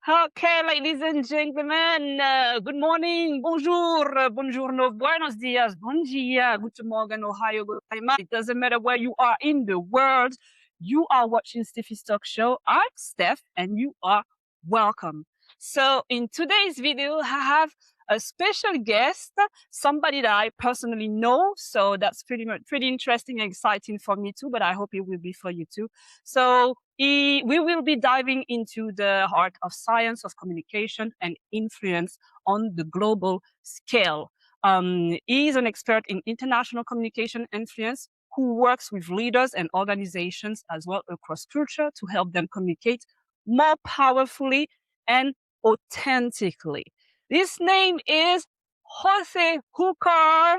Okay, ladies and gentlemen, good morning, bonjour, buongiorno, buenos dias, bon dia, guten morgen, Ohio, gozaimasu. It doesn't matter where you are in the world. You are watching Steffi's Talk Show. I'm Steph, and you are welcome. So, in today's video, I have a special guest, somebody that I personally know. So that's pretty interesting and exciting for me too. But I hope it will be for you too. So we will be diving into the heart of science of communication and influence on the global scale. He is an expert in international communication influence who works with leaders and organizations as well across culture to help them communicate more powerfully and authentically. This name is José Ucar.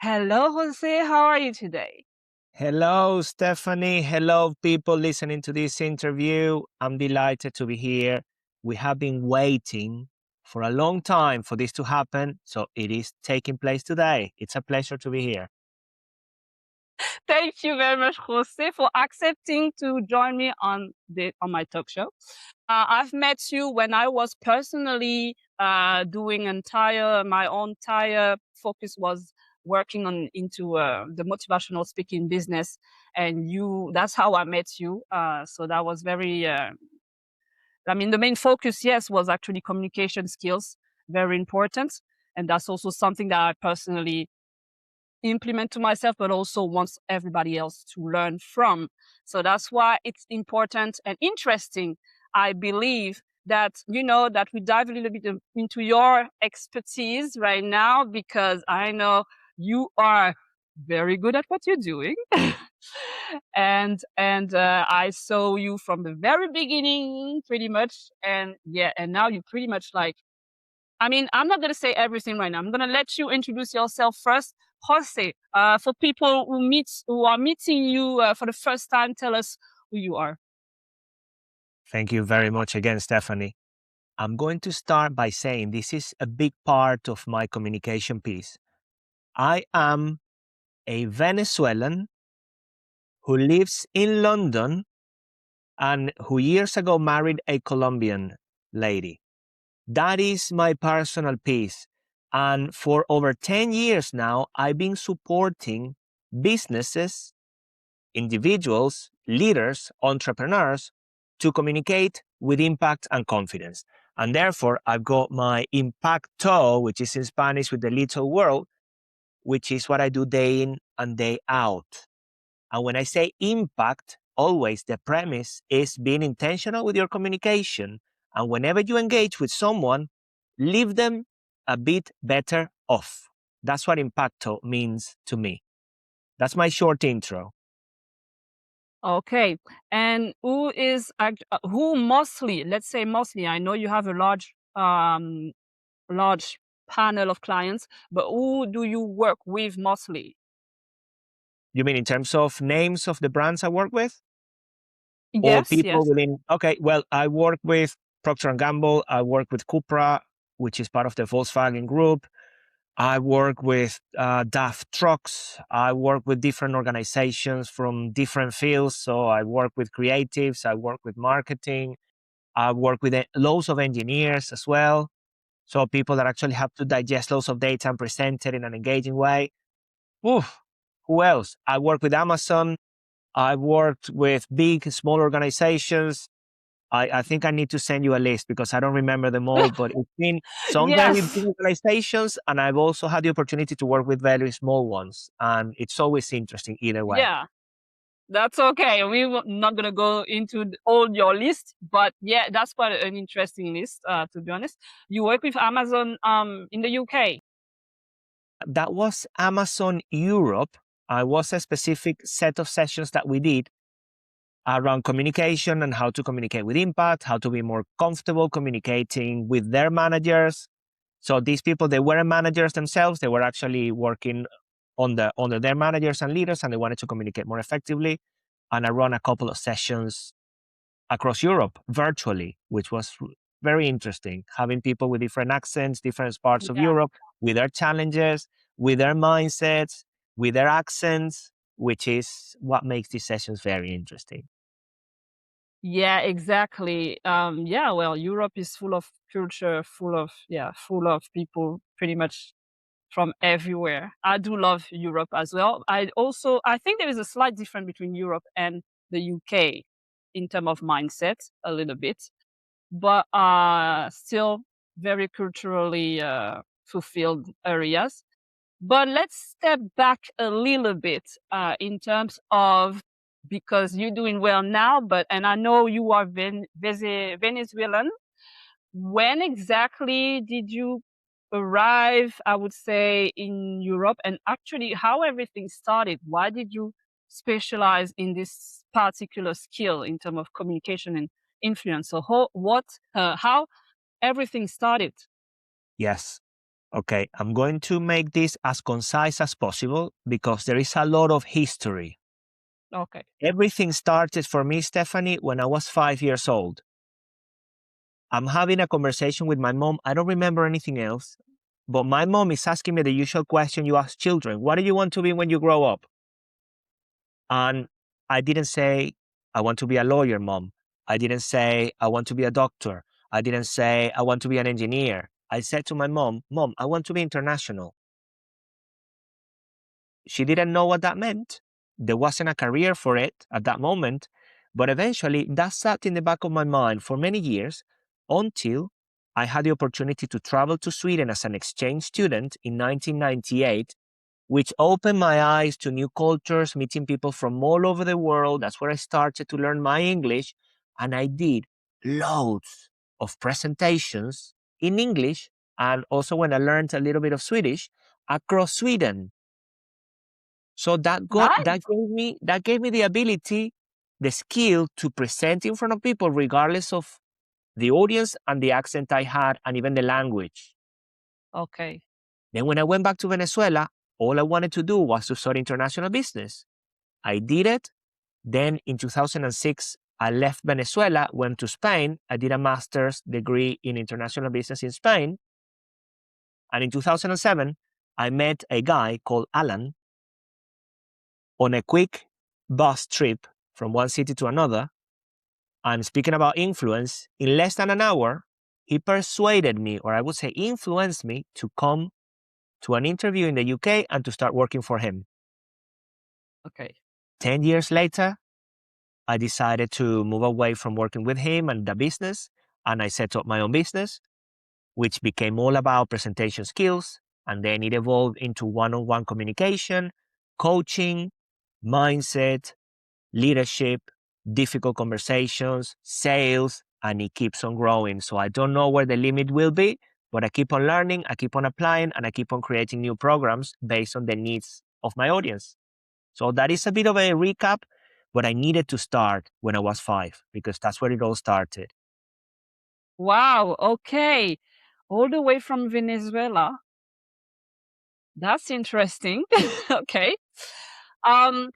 Hello, Jose. How are you today? Hello, Stephanie. Hello, people listening to this interview. I'm delighted to be here. We have been waiting for a long time for this to happen, so it is taking place today. It's a pleasure to be here. Thank you very much, Jose, for accepting to join me on my talk show. I've met you when I was personally doing my entire focus was working on into the motivational speaking business, and that's how I met you. So that was very. I mean, the main focus, yes, was actually communication skills, very important, and that's also something that I personally implement to myself, but also wants everybody else to learn from. So that's why it's important and interesting. I believe that, that we dive a little bit into your expertise right now, because I know you are very good at what you're doing. and I saw you from the very beginning pretty much. And yeah, and now you pretty much like, I mean, I'm not going to say everything right now. I'm going to let you introduce yourself first. Jose, for people who are meeting you for the first time, tell us who you are. Thank you very much again, Stephanie. I'm going to start by saying this is a big part of my communication piece. I am a Venezuelan who lives in London and who years ago married a Colombian lady. That is my personal piece. And for over 10 years now, I've been supporting businesses, individuals, leaders, entrepreneurs to communicate with impact and confidence. And therefore, I've got my Impacto, which is in Spanish with the little world, which is what I do day in and day out. And when I say impact, always the premise is being intentional with your communication. And whenever you engage with someone, leave them a bit better off. That's what impacto means to me. That's my short intro. Okay. And who mostly, let's say mostly, I know you have a large panel of clients, but who do you work with mostly? You mean in terms of names of the brands I work with? Or Yes, people yes. within? Okay, well, I work with Procter & Gamble. I work with Cupra, which is part of the Volkswagen Group. I work with DAF Trucks. I work with different organizations from different fields. So I work with creatives. I work with marketing. I work with loads of engineers as well. So people that actually have to digest loads of data and present it in an engaging way. Oof, who else? I work with Amazon. I worked with big, small organizations. I think I need to send you a list because I don't remember them all, but it's been some very big Yes. organizations, and I've also had the opportunity to work with very small ones. And it's always interesting either way. Yeah. That's okay. We're not gonna go into all your list, but yeah, that's quite an interesting list. To be honest, you work with Amazon in the UK. That was Amazon Europe. I was a specific set of sessions that we did around communication and how to communicate with impact, how to be more comfortable communicating with their managers. So these people, they weren't managers themselves. They were actually working under their managers and leaders, and they wanted to communicate more effectively. And I run a couple of sessions across Europe virtually, which was very interesting, having people with different accents, different parts of Yeah. Europe, with their challenges, with their mindsets, with their accents, which is what makes these sessions very interesting. Yeah, exactly. Yeah, well, Europe is full of culture, full of people pretty much from everywhere. I do love Europe as well. I think there is a slight difference between Europe and the UK in terms of mindset, a little bit, but still very culturally fulfilled areas. But let's step back a little bit in terms of, because you're doing well now, but and I know you are Venezuelan. When exactly did you arrive, I would say, in Europe, and actually how everything started? Why did you specialize in this particular skill in terms of communication and influence? So how everything started? Yes. Okay, I'm going to make this as concise as possible because there is a lot of history. Okay. Everything started for me, Stephanie, when I was 5 years old. I'm having a conversation with my mom. I don't remember anything else, but my mom is asking me the usual question you ask children: what do you want to be when you grow up? And I didn't say, I want to be a lawyer, mom. I didn't say, I want to be a doctor. I didn't say, I want to be an engineer. I said to my mom, Mom, I want to be international. She didn't know what that meant. There wasn't a career for it at that moment. But eventually, that sat in the back of my mind for many years until I had the opportunity to travel to Sweden as an exchange student in 1998, which opened my eyes to new cultures, meeting people from all over the world. That's where I started to learn my English. And I did loads of presentations in English. And also when I learned a little bit of Swedish across Sweden. So Nice. that gave me the ability, the skill to present in front of people, regardless of the audience and the accent I had, and even the language. Okay. Then when I went back to Venezuela, all I wanted to do was to study international business. I did it. Then in 2006, I left Venezuela, went to Spain. I did a master's degree in international business in Spain. And in 2007, I met a guy called Alan on a quick bus trip from one city to another. And speaking about influence, in less than an hour, he persuaded me, or I would say influenced me, to come to an interview in the UK and to start working for him. Okay. 10 years later, I decided to move away from working with him and the business, and I set up my own business, which became all about presentation skills. And then it evolved into one-on-one communication, coaching, mindset, leadership, difficult conversations, sales, and it keeps on growing. So I don't know where the limit will be, but I keep on learning, I keep on applying, and I keep on creating new programs based on the needs of my audience. So that is a bit of a recap, but I needed to start when I was 5 because that's where it all started. Wow. Okay. All the way from Venezuela. That's interesting. Okay. Um,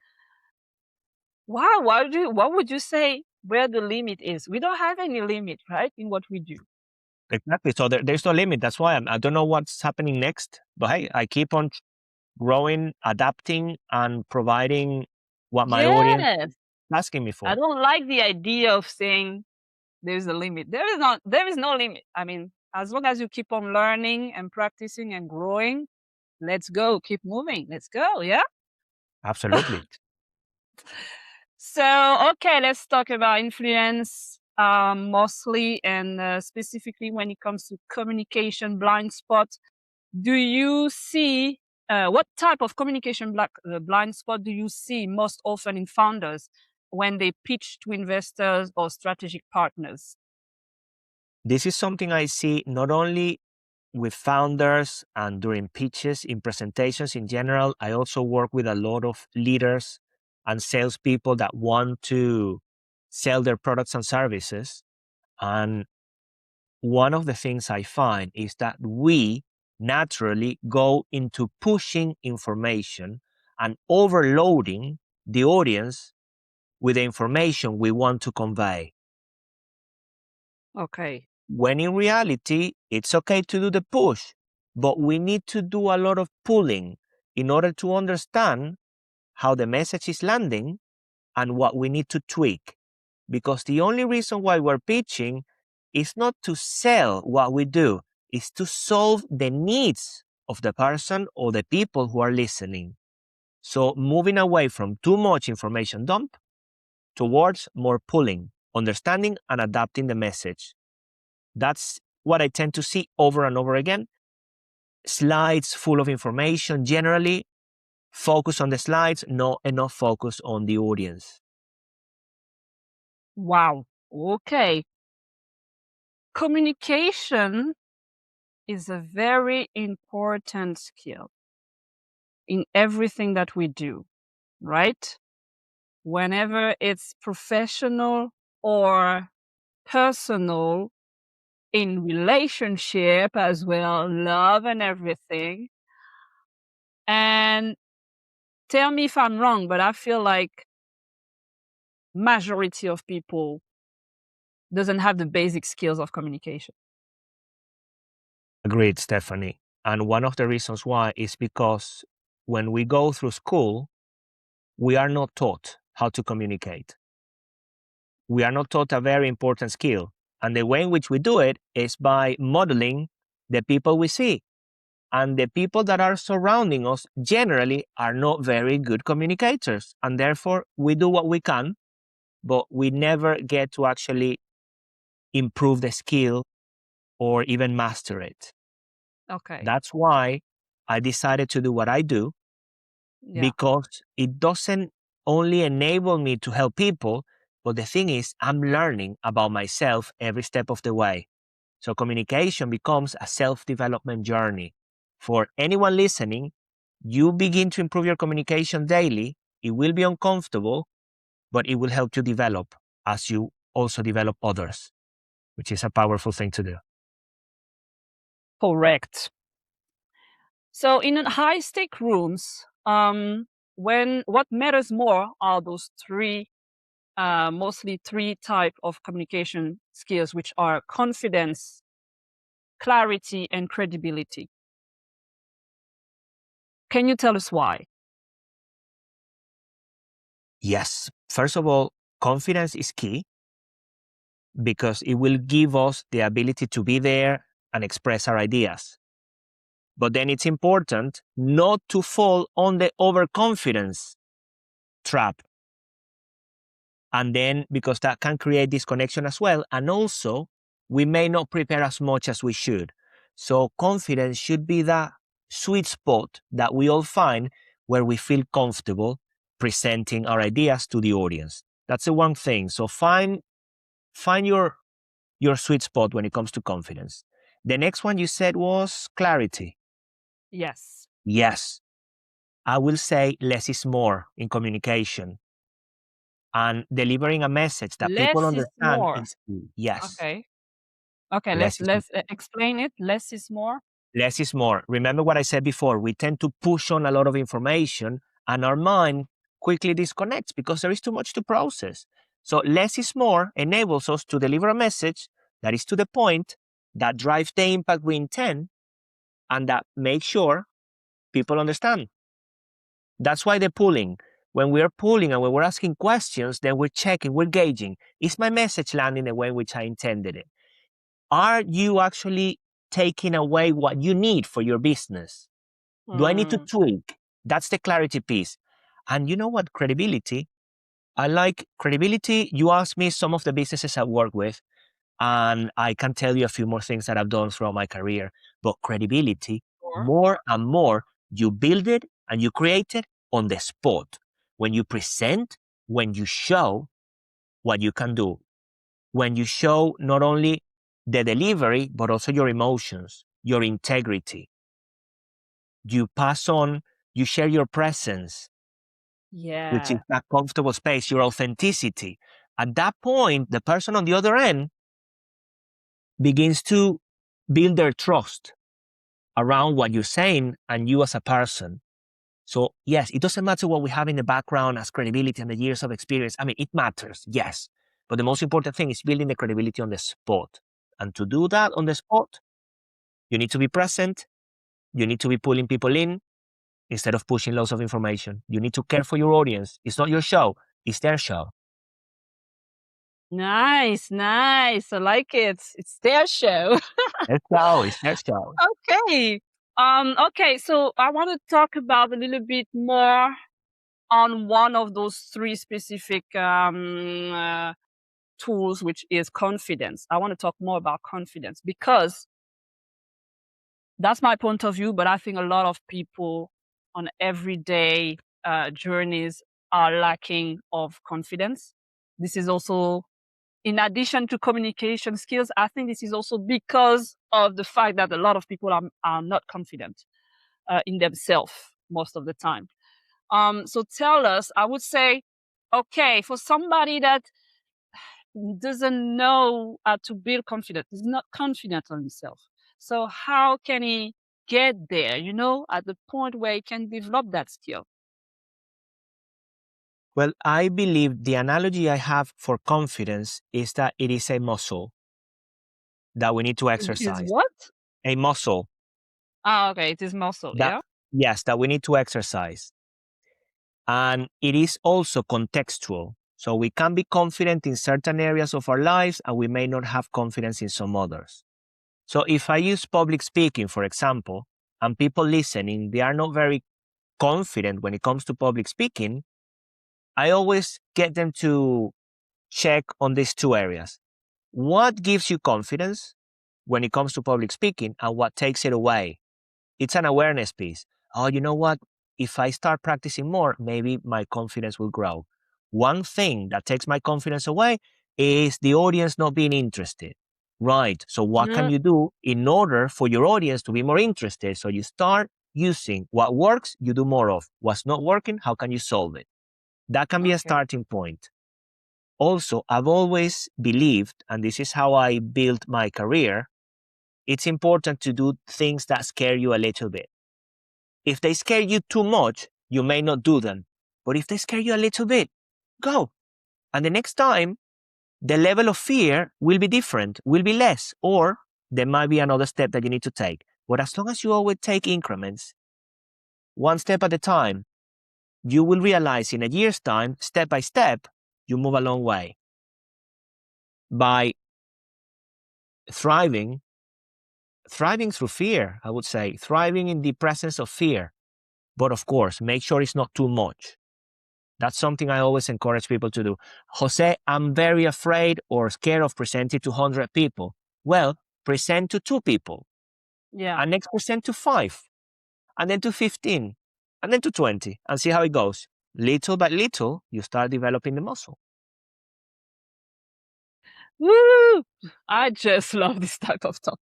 wow. What would you say where the limit is? We don't have any limit, right, in what we do. Exactly. So there's no limit. That's why I don't know what's happening next, but hey, I keep on growing, adapting, and providing what my audience Yes. is asking me I for. don't like the idea of saying there's a limit. There is no limit. I mean, as long as you keep on learning and practicing and growing, let's go. Keep moving. Let's go. Yeah. Absolutely. So, okay, let's talk about influence mostly and specifically when it comes to communication blind spot. Do you see what type of blind spot do you see most often in founders when they pitch to investors or strategic partners? This is something I see not only with founders and during pitches, in presentations in general. I also work with a lot of leaders and salespeople that want to sell their products and services. And one of the things I find is that we naturally go into pushing information and overloading the audience with the information we want to convey. Okay. When in reality, it's okay to do the push, but we need to do a lot of pulling in order to understand how the message is landing and what we need to tweak. because the only reason why we're pitching is not to sell what we do, is to solve the needs of the person or the people who are listening. So moving away from too much information dump towards more pulling, understanding, and adapting the message. That's what I tend to see over and over again. Slides full of information, generally focus on the slides, not enough focus on the audience. Wow. Okay. Communication is a very important skill in everything that we do, right? Whenever it's professional or personal, in relationship as well, love and everything. And tell me if I'm wrong, but I feel like majority of people doesn't have the basic skills of communication. Agreed, Stephanie. And one of the reasons why is because when we go through school, we are not taught how to communicate. We are not taught a very important skill. And the way in which we do it is by modeling the people we see. And the people that are surrounding us generally are not very good communicators. And therefore, we do what we can, but we never get to actually improve the skill or even master it. Okay. That's why I decided to do what I do, Yeah. because it doesn't only enable me to help people, but the thing is, I'm learning about myself every step of the way. So communication becomes a self-development journey. For anyone listening, you begin to improve your communication daily. It will be uncomfortable, but it will help you develop as you also develop others, which is a powerful thing to do. Correct. So in high stake rooms, when what matters more are those three, mostly three type of communication skills, which are confidence, clarity, and credibility. Can you tell us why? Yes. First of all, confidence is key because it will give us the ability to be there and express our ideas. But then it's important not to fall on the overconfidence trap. And then, because that can create disconnection as well. And also, we may not prepare as much as we should. So confidence should be that sweet spot that we all find where we feel comfortable presenting our ideas to the audience. That's the one thing. So find your sweet spot when it comes to confidence. The next one you said was clarity. Yes. Yes, I will say less is more in communication, and delivering a message that people Less is understand more. is key. Yes, Okay. Okay. less is Let's explain it. Less is more. less is more. Remember what I said before, we tend to push on a lot of information and our mind quickly disconnects because there is too much to process. So less is more enables us to deliver a message that is to the point, that drives the impact we intend, and that makes sure people understand. That's why the pulling. When we're pulling and when we're asking questions, then we're checking, we're gauging. Is my message landing the way in which I intended it? Are you actually taking away what you need for your business? Do I need to Hmm. tweak? That's the clarity piece. And you know what? Credibility. I like credibility. You asked me some of the businesses I work with, and I can tell you a few more things that I've done throughout my career. But credibility, Or more and more, you build it and you create it on the spot. When you present, when you show what you can do, when you show not only the delivery, but also your emotions, your integrity. You pass on, you share your presence, which is yeah. that comfortable space, your authenticity. At that point, the person on the other end begins to build their trust around what you're saying and you as a person. So, yes, it doesn't matter what we have in the background as credibility and the years of experience. I mean, it matters, yes. But the most important thing is building the credibility on the spot. And to do that on the spot, you need to be present. You need to be pulling people in instead of pushing loads of information. You need to care for your audience. It's not your show, it's their show. Nice, nice. I like it. It's their show. Let's go. It's their show. Okay. Okay, so I want to talk about a little bit more on one of those three specific tools, which is confidence. I want to talk more about confidence because that's my point of view, but I think a lot of people on everyday journeys are lacking of confidence. This is also, in addition to communication skills, I think this is also because of the fact that a lot of people are not confident in themselves most of the time. So tell us, I would say, okay, for somebody that doesn't know how to build confidence, is not confident on himself. So how can he get there, at the point where he can develop that skill? Well, I believe the analogy I have for confidence is that it is a muscle that we need to Is exercise. what? A muscle Ah, okay, it is muscle, that, yeah? yes, that we need to exercise. And it is also contextual. So we can be confident in certain areas of our lives and we may not have confidence in some others. So if I use public speaking, for example, and people listening, they are not very confident when it comes to public speaking, I always get them to check on these two areas. What gives you confidence when it comes to public speaking and what takes it away? It's an awareness piece. Oh, you know what? If I start practicing more, maybe my confidence will grow. One thing that takes my confidence away is the audience not being interested. Right. So, what can Mm, you do in order for your audience to be more interested? So, you start using what works, you do more of. What's not working, how can you solve it? That can be a okay. starting point. Also, I've always believed, and this is how I built my career, it's important to do things that scare you a little bit. If they scare you too much, you may not do them. But if they scare you a little bit, go. And the next time, the level of fear will be different, will be less, or there might be another step that you need to take. But as long as you always take increments, one step at a time, you will realize in a year's time, step by step, you move a long way. By thriving through fear, I would say, thriving in the presence of fear. But of course, make sure it's not too much. That's something I always encourage people to do. Jose, I'm very afraid or scared of presenting to 100 people. Well, present to 2 people, Yeah. and next present to 5, and then to 15, and then to 20, and see how it goes. Little by little, you start developing the muscle. Woo! I just love this type of topic.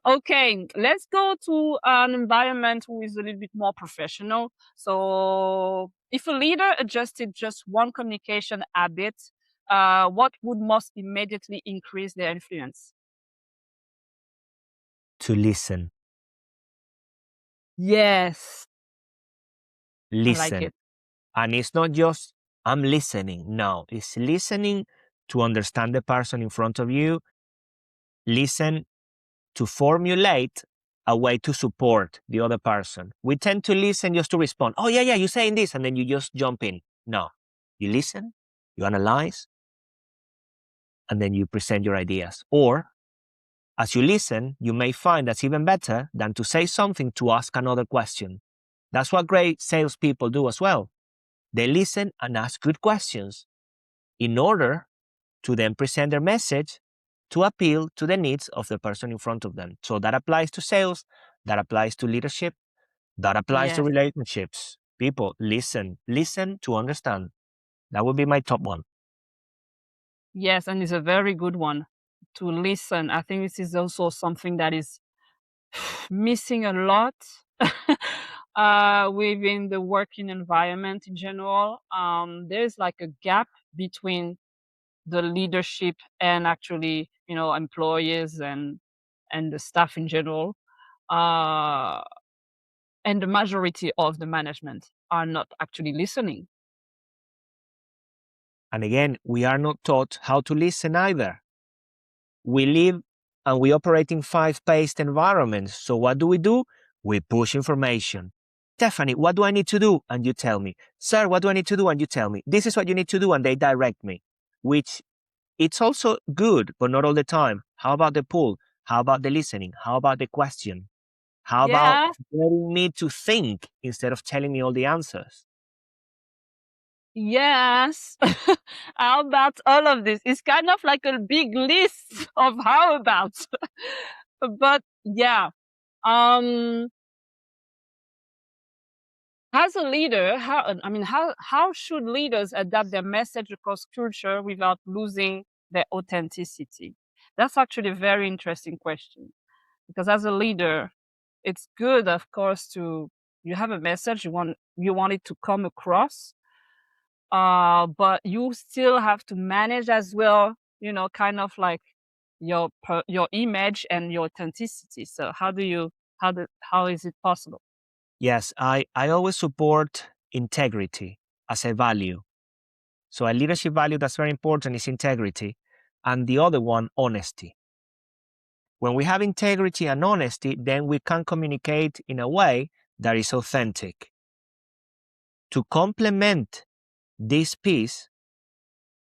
Okay, let's go to an environment who is a little bit more professional. So, if a leader adjusted just one communication habit, what would most immediately increase their influence? To listen. Yes, I like Listen. it. And it's not just, I'm listening. No, it's listening to understand the person in front of you. Listen to formulate a way to support the other person. We tend to listen just to respond. Oh, yeah, you're saying this. And then you just jump in. No, you listen, you analyze, and then you present your ideas. Or as you listen, you may find that's even better than to say something to ask another question. That's what great salespeople do as well. They listen and ask good questions in order to then present their message to appeal to the needs of the person in front of them. So that applies to sales, that applies to leadership, that applies to Yes, relationships. People, listen to understand. That would be my top one. yes, and it's a very good one to listen. I think this is also something that is missing a lot within the working environment in general. There's like a gap between the leadership and actually, employees and the staff in general. Uh, and the majority of the management are not actually listening. And again, we are not taught how to listen either. We live and we operate in fast-paced environments. So what do? We push information. Stephanie, what do I need to do? And you tell me. Sir, what do I need to do? And you tell me. This is what you need to do, and they direct me. which it's also good, but not all the time. How about the pull? How about the listening? How about the question? How about Yeah. getting me to think instead of telling me all the answers? Yes. How about all of this? It's kind of like a big list of how abouts. But yeah, um, as a leader, how should leaders adapt their message across culture without losing their authenticity? That's actually a very interesting question because as a leader, it's good, of course, to you have a message you want it to come across, but you still have to manage as well, kind of like your image and your authenticity. So how is it possible? Yes, I always support integrity as a value. So a leadership value that's very important is integrity. And the other one, honesty. When we have integrity and honesty, then we can communicate in a way that is authentic. To complement this piece,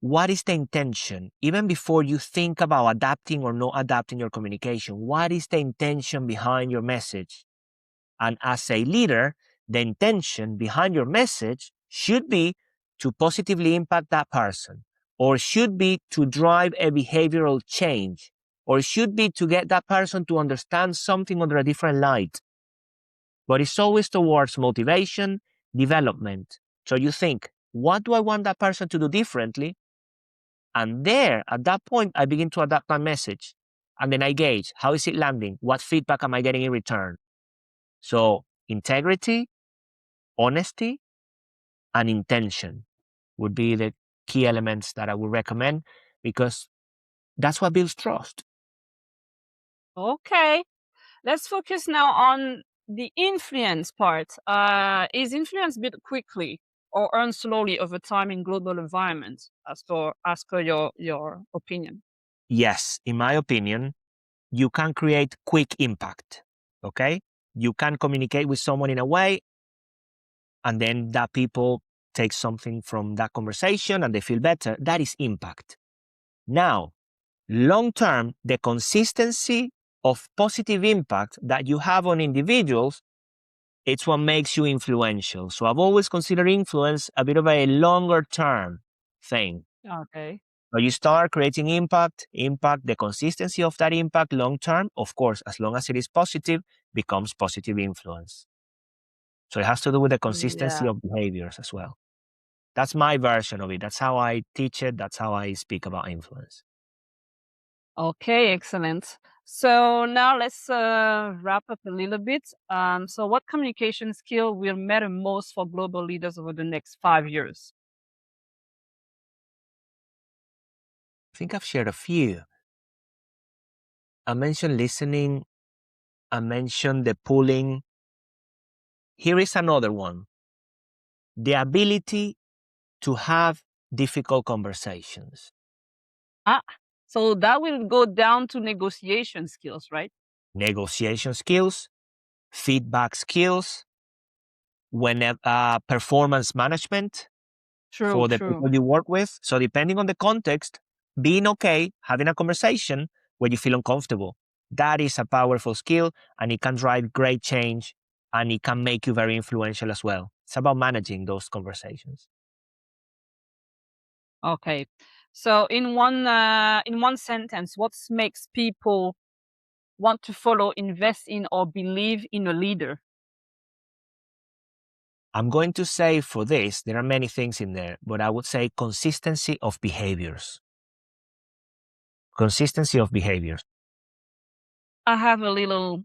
what is the intention? Even before you think about adapting or not adapting your communication, what is the intention behind your message? And as a leader, the intention behind your message should be to positively impact that person, or should be to drive a behavioral change, or should be to get that person to understand something under a different light. But it's always towards motivation, development. So you think, what do I want that person to do differently? And there, at that point, I begin to adapt my message. And then I gauge, how is it landing? What feedback am I getting in return? So integrity, honesty, and intention would be the key elements that I would recommend because that's what builds trust. Okay, let's focus now on the influence part. Is influence built quickly or earned slowly over time in global environments, as per your opinion? Yes, in my opinion, you can create quick impact. Okay? You can communicate with someone in a way, and then that people take something from that conversation and they feel better. That is impact. Now, long term, the consistency of positive impact that you have on individuals, it's what makes you influential. So I've always considered influence a bit of a longer term thing. Okay. So you start creating impact, the consistency of that impact long term, of course, as long as it is positive, becomes positive influence. So it has to do with the consistency Yeah. of behaviors as well. That's my version of it. That's how I teach it. That's how I speak about influence. Okay, excellent. So now let's wrap up a little bit. So what communication skill will matter most for global leaders over the next 5 years? I think I've shared a few. I mentioned listening. I mentioned the pulling. Here is another one: the ability to have difficult conversations. Ah, so that will go down to negotiation skills, right? Negotiation skills, feedback skills, performance management True, for the true. people you work with. So, depending on the context, being okay, having a conversation where you feel uncomfortable, that is a powerful skill and it can drive great change and it can make you very influential as well. It's about managing those conversations. Okay. So in one sentence, what makes people want to follow, invest in, or believe in a leader? I'm going to say for this, there are many things in there, but I would say consistency of behaviors. Consistency of behaviors. I have a little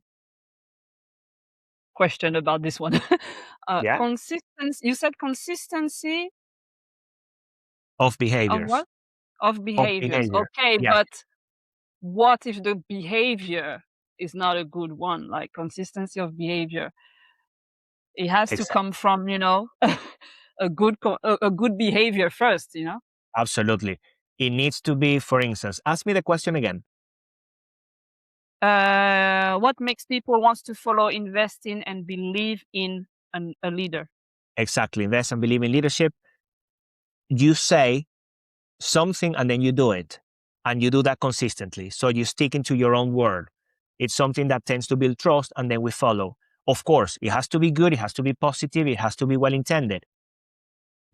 question about this one. Yeah. Consistency. You said consistency Of of behaviors. what? Of Of behaviors. behavior. Okay, Yes. but what if the behavior is not a good one? Like consistency of behavior, it has to Exactly. come from a good behavior first. Absolutely. It needs to be, for instance, ask me the question again. What makes people wants to follow, invest in, and believe in a leader? Exactly. Invest and believe in leadership. You say something and then you do it. And you do that consistently. So you stick into your own word. It's something that tends to build trust and then we follow. Of course, it has to be good, it has to be positive, it has to be well intended.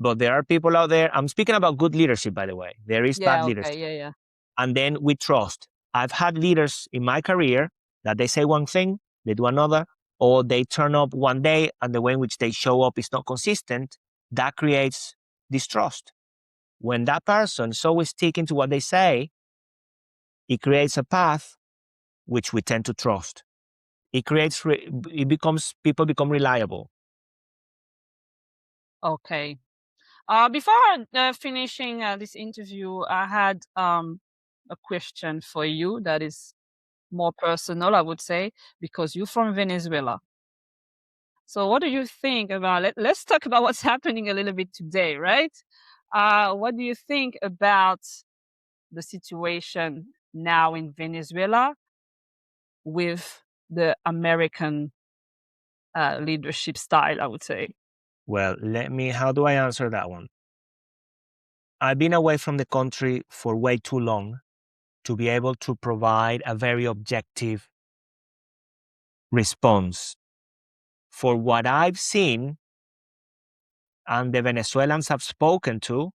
But there are people out there, I'm speaking about good leadership, by the way. There is bad Yeah, okay, leadership. yeah. And then we trust. I've had leaders in my career that they say one thing, they do another, or they turn up one day and the way in which they show up is not consistent. That creates distrust. When that person is always sticking to what they say, it creates a path which we tend to trust. It creates, people become reliable. Okay. Before finishing this interview, I had a question for you that is more personal, I would say, because you're from Venezuela. So, what do you think about it? Let's talk about what's happening a little bit today, right? What do you think about the situation now in Venezuela with the American leadership style, I would say? Well, how do I answer that one? I've been away from the country for way too long to be able to provide a very objective response. For what I've seen and the Venezuelans have spoken to,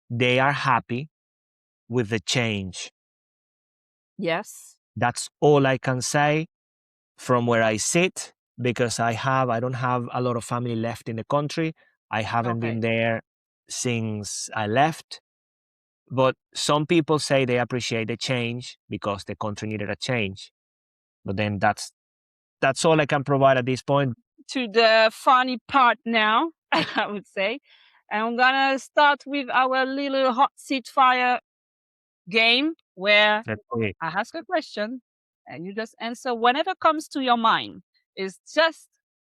they are happy with the change. Yes. That's all I can say from where I sit because I don't have a lot of family left in the country. I haven't been Okay. there since I left. But some people say they appreciate the change because the country needed a change. But then that's all I can provide at this point. To the funny part now, I would say. And I'm gonna start with our little hot seat fire game where Let's see. I ask a question and you just answer whenever comes to your mind. It's just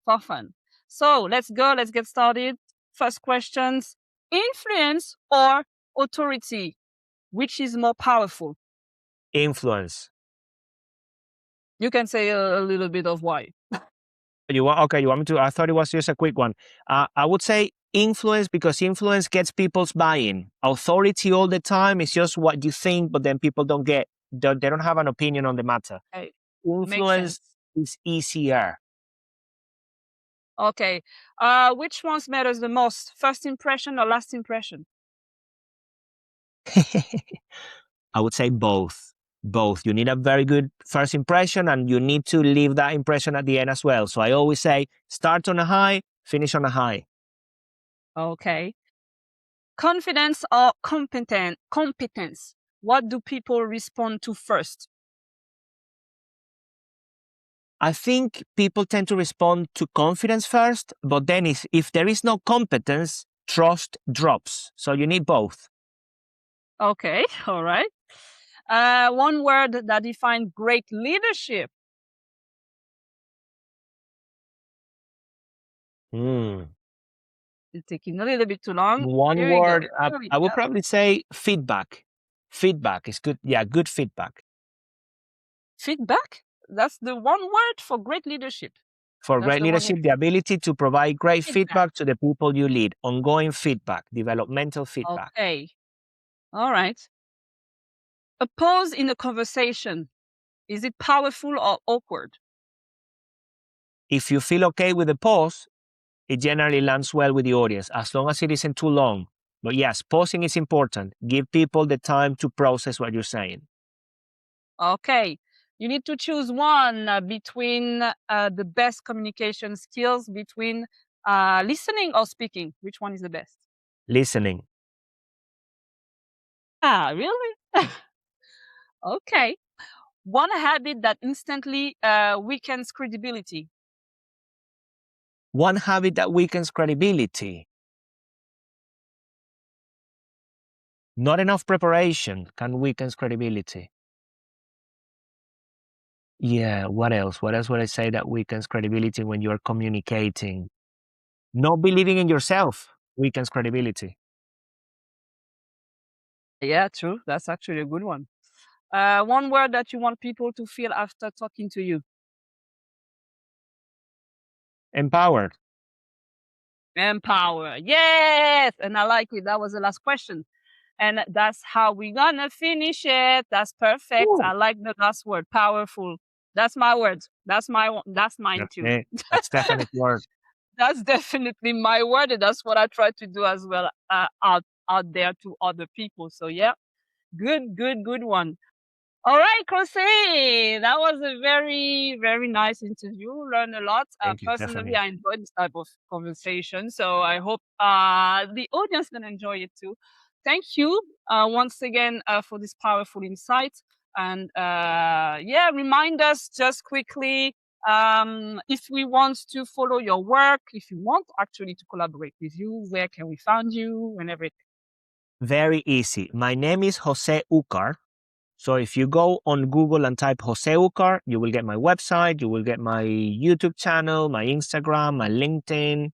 for fun. So let's go, let's get started. First questions. Influence or authority? Which is more powerful? Influence. You can say a little bit of why. You want? Okay, you want me to? I thought it was just a quick one. I would say influence because influence gets people's buy-in. Authority all the time is just what you think, but then people they don't have an opinion on the matter. Okay. Makes sense. Influence is easier. Okay. Which ones matters the most? First impression or last impression? I would say both. Both. You need a very good first impression and you need to leave that impression at the end as well. So I always say start on a high, finish on a high. Okay. Confidence or competence? What do people respond to first? I think people tend to respond to confidence first, but then if there is no competence, trust drops. So you need both. Okay, all right. One word that defines great leadership. It's taking a little bit too long. One Here we go. word, Here we I would go. probably say feedback. Feedback is good. Yeah, good feedback. Feedback? That's the one word for great leadership. For That's great the one. leadership, the ability to provide great Feedback. feedback to the people you lead, ongoing feedback, developmental feedback. Okay. All right. A pause in a conversation. Is it powerful or awkward? If you feel okay with the pause, it generally lands well with the audience, as long as it isn't too long. But yes, pausing is important. Give people the time to process what you're saying. Okay. You need to choose one between the best communication skills between listening or speaking. Which one is the best? Listening. Ah, really? Okay. One habit that instantly weakens credibility. One habit that weakens credibility. Not enough preparation can weaken credibility. Yeah, what else? What else would I say that weakens credibility when you're communicating? Not believing in yourself weakens credibility. Yeah, true. That's actually a good one. One word that you want people to feel after talking to you. Empowered. Empower. Yes. And I like it. That was the last question. And that's how we're gonna finish it. That's perfect. Ooh. I like the last word, powerful. That's my word. That's mine That's too. it. That's Stephanie's word. That's definitely my word, and that's what I try to do as well out there to other people. So yeah, good one. All right, Jose, that was a very, very nice interview. Learned a lot. Thank you, Personally, Stephanie. I enjoyed this type of conversation, so I hope the audience can enjoy it too. Thank you once again for this powerful insight. And yeah, remind us just quickly if we want to follow your work, if you want actually to collaborate with you, where can we find you and everything? Very easy. My name is José Ucar. So if you go on Google and type José Ucar, you will get my website, you will get my YouTube channel, my Instagram, my LinkedIn,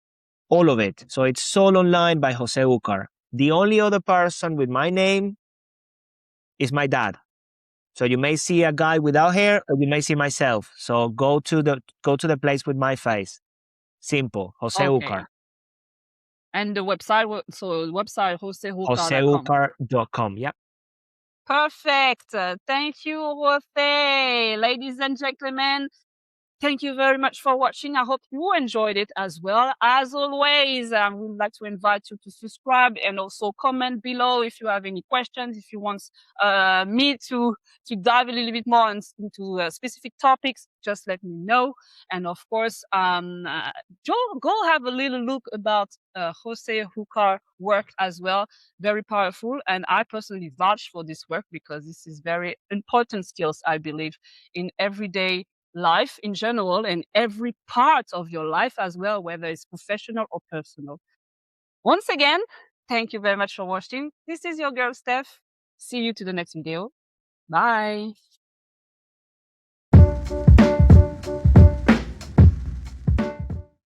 all of it. So it's all online by José Ucar. The only other person with my name is my dad. So you may see a guy without hair, or you may see myself. So go to the place with my face. Simple. José Okay. Ucar. And the website, so the website, joseucar.com. JoséUcar.com. Yep. Perfect. Thank you, Jose. Ladies and gentlemen, thank you very much for watching. I hope you enjoyed it as well. As always, we would like to invite you to subscribe and also comment below if you have any questions, if you want me to dive a little bit more into specific topics, just let me know. And of course, go have a little look about Jose Ucar work as well. Very powerful. And I personally vouch for this work because this is very important skills, I believe, in everyday life in general and every part of your life as well, whether it's professional or personal. Once again, thank you very much for watching. This is your girl, Steph. See you to the next video. Bye.